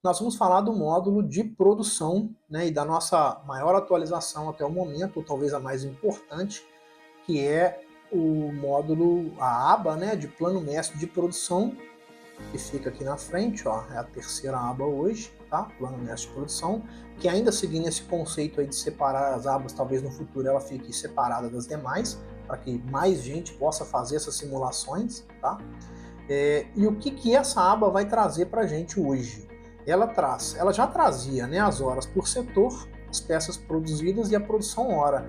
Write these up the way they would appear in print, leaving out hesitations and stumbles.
nós vamos falar do módulo de produção, né, e da nossa maior atualização até o momento, ou talvez a mais importante, que é o módulo, a aba, né, de plano mestre de produção, que fica aqui na frente, ó, é a terceira aba hoje, tá? Plano mestre de produção, que ainda seguindo esse conceito aí de separar as abas, talvez no futuro ela fique separada das demais, para que mais gente possa fazer essas simulações, tá? E o que essa aba vai trazer para a gente hoje? Ela já trazia, né, as horas por setor, as peças produzidas e a produção hora.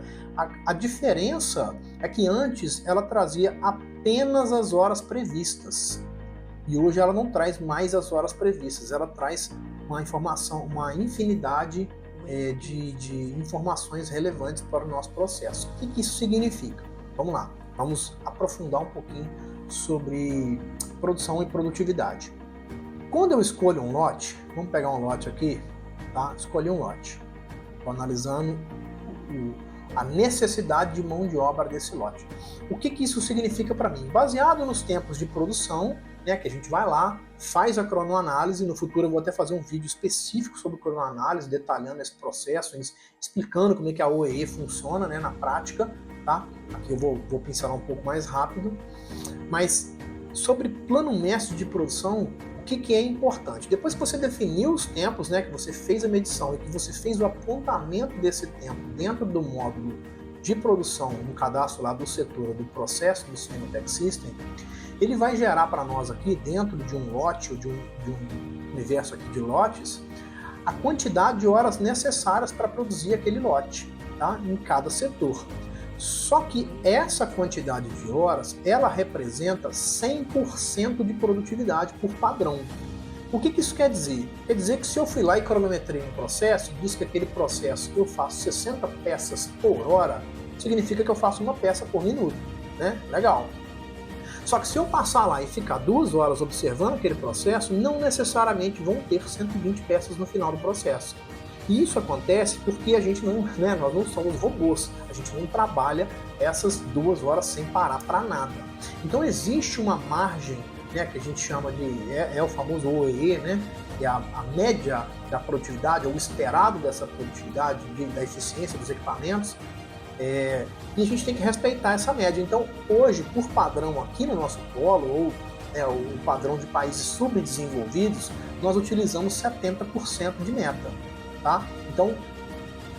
A diferença é que antes ela trazia apenas as horas previstas. E hoje ela não traz mais as horas previstas, ela traz uma informação, uma infinidade de informações relevantes para o nosso processo. O que isso significa? Vamos lá, vamos aprofundar um pouquinho sobre produção e produtividade. Quando eu escolho um lote, vamos pegar um lote aqui, tá? Escolhi um lote. Estou analisando a necessidade de mão de obra desse lote. O que isso significa para mim? Baseado nos tempos de produção, né, que a gente vai lá, faz a cronoanálise, no futuro eu vou até fazer um vídeo específico sobre cronoanálise, detalhando esse processo, explicando como é que a OEE funciona, né, na prática, tá? Aqui eu vou pincelar um pouco mais rápido, mas sobre plano mestre de produção, o que é importante? Depois que você definiu os tempos, né, que você fez a medição e que você fez o apontamento desse tempo dentro do módulo de produção, no cadastro lá do setor, do processo do sistema Tech System, ele vai gerar para nós aqui, dentro de um lote, ou de um universo aqui de lotes, a quantidade de horas necessárias para produzir aquele lote, tá? Em cada setor. Só que essa quantidade de horas, ela representa 100% de produtividade por padrão. O que isso quer dizer? Quer dizer que se eu fui lá e cronometrei um processo, diz que aquele processo eu faço 60 peças por hora, significa que eu faço uma peça por minuto, né? Legal. Só que se eu passar lá e ficar 2 horas observando aquele processo, não necessariamente vão ter 120 peças no final do processo. E isso acontece porque a gente não, né, nós não somos robôs, a gente não trabalha essas 2 horas sem parar para nada. Então existe uma margem, né, que a gente chama de, o famoso OEE, né, que é a média da produtividade, ou o esperado dessa produtividade, da eficiência dos equipamentos, e a gente tem que respeitar essa média. Então hoje, por padrão aqui no nosso polo, ou o padrão de países subdesenvolvidos, nós utilizamos 70% de meta. Tá? Então,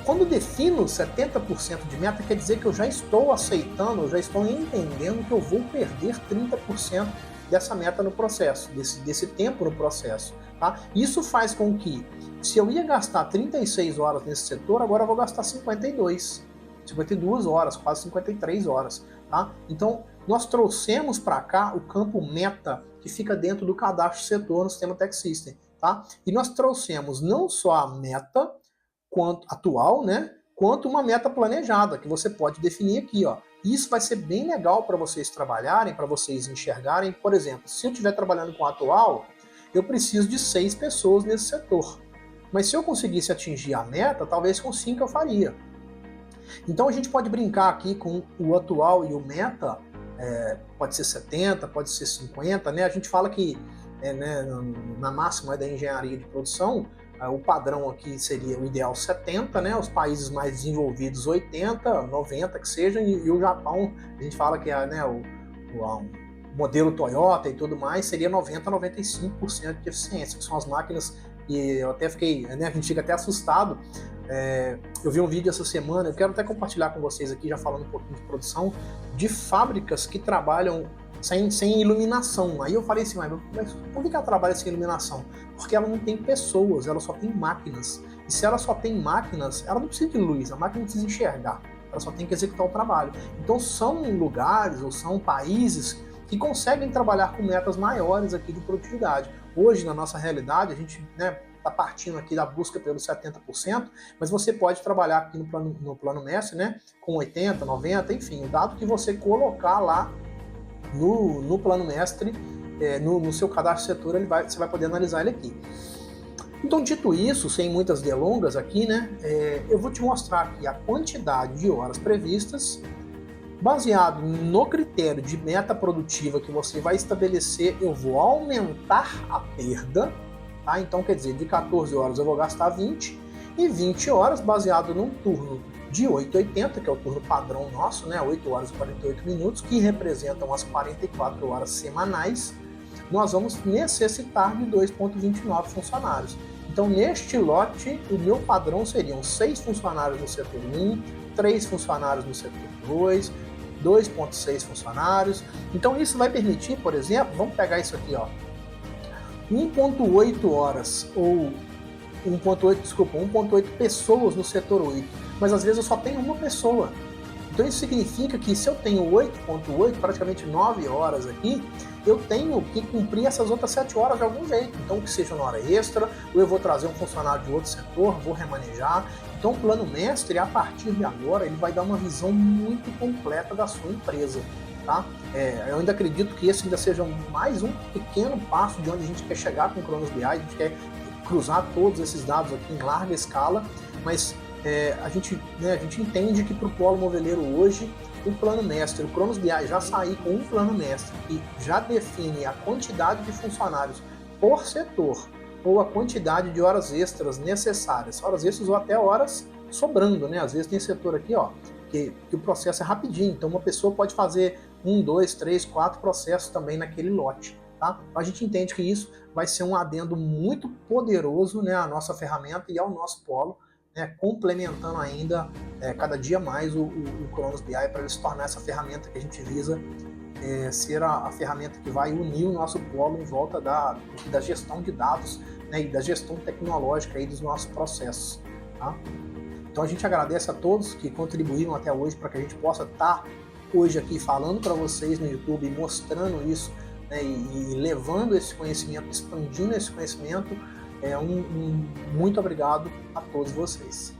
quando eu defino 70% de meta, quer dizer que eu já estou aceitando, eu já estou entendendo que eu vou perder 30% dessa meta no processo, desse tempo no processo. Tá? Isso faz com que, se eu ia gastar 36 horas nesse setor, agora eu vou gastar 52 horas, quase 53 horas. Tá? Então, nós trouxemos para cá o campo meta que fica dentro do cadastro setor no sistema Tech System. Tá? E nós trouxemos não só a meta atual, né, quanto uma meta planejada, que você pode definir aqui. Ó. Isso vai ser bem legal para vocês trabalharem, para vocês enxergarem. Por exemplo, se eu estiver trabalhando com a atual, eu preciso de 6 pessoas nesse setor. Mas se eu conseguisse atingir a meta, talvez com 5 eu faria. Então a gente pode brincar aqui com o atual e o meta, pode ser 70, pode ser 50, né? A gente fala que né, na máxima da engenharia de produção, o padrão aqui seria o ideal 70, né, os países mais desenvolvidos 80, 90 que seja, e o Japão, a gente fala que né, o modelo Toyota e tudo mais seria 90 a 95% de eficiência, que são as máquinas, e eu até fiquei, né, a gente fica até assustado. Eu vi um vídeo essa semana, eu quero até compartilhar com vocês aqui, já falando um pouquinho de produção, de fábricas que trabalham sem iluminação. Aí eu falei assim, mas por que ela trabalha sem iluminação? Porque ela não tem pessoas, ela só tem máquinas. E se ela só tem máquinas, ela não precisa de luz, a máquina não precisa enxergar, ela só tem que executar o trabalho. Então são lugares ou são países que conseguem trabalhar com metas maiores aqui de produtividade. Hoje, na nossa realidade, a gente está partindo aqui da busca pelos 70%, mas você pode trabalhar aqui no plano mestre, né, com 80%, 90%, enfim, o dado que você colocar lá no plano mestre, no seu cadastro setor, você vai poder analisar ele aqui. Então, dito isso, sem muitas delongas aqui, né, eu vou te mostrar aqui a quantidade de horas previstas, baseado no critério de meta produtiva que você vai estabelecer. Eu vou aumentar a perda, Tá? Então, quer dizer, de 14 horas eu vou gastar 20, e 20 horas, baseado num turno de 8,80, que é o turno padrão nosso, né? 8 horas e 48 minutos, que representam as 44 horas semanais, nós vamos necessitar de 2,29 funcionários. Então, neste lote, o meu padrão seriam 6 funcionários no setor 1, 3 funcionários no setor 2, 2,6 funcionários. Então, isso vai permitir, por exemplo, vamos pegar isso aqui, ó, 1,8 horas ou 1,8 pessoas no setor 8, mas às vezes eu só tenho uma pessoa. Então isso significa que se eu tenho 8,8, praticamente 9 horas aqui, eu tenho que cumprir essas outras 7 horas de algum jeito. Então que seja na hora extra, ou eu vou trazer um funcionário de outro setor, vou remanejar. Então o plano mestre, a partir de agora, ele vai dar uma visão muito completa da sua empresa. Tá? Eu ainda acredito que esse ainda seja mais um pequeno passo de onde a gente quer chegar com o Cronos BI, a gente quer cruzar todos esses dados aqui em larga escala, mas a gente entende que para o polo moveleiro hoje, o plano mestre, o Cronos BI já sair com um plano mestre que já define a quantidade de funcionários por setor ou a quantidade de horas extras necessárias, horas extras ou até horas sobrando, né? Às vezes tem setor aqui, ó, que o processo é rapidinho, então uma pessoa pode fazer 1, 2, 3, 4 processos também naquele lote. Tá? A gente entende que isso vai ser um adendo muito poderoso, né, à nossa ferramenta e ao nosso polo, né, complementando ainda cada dia mais o Cronos BI para ele se tornar essa ferramenta que a gente visa ser a ferramenta que vai unir o nosso polo em volta da gestão de dados, né, e da gestão tecnológica aí dos nossos processos. Tá? Então a gente agradece a todos que contribuíram até hoje para que a gente possa estar hoje aqui falando para vocês no YouTube, mostrando isso, né, e levando esse conhecimento, expandindo esse conhecimento. Muito obrigado a todos vocês.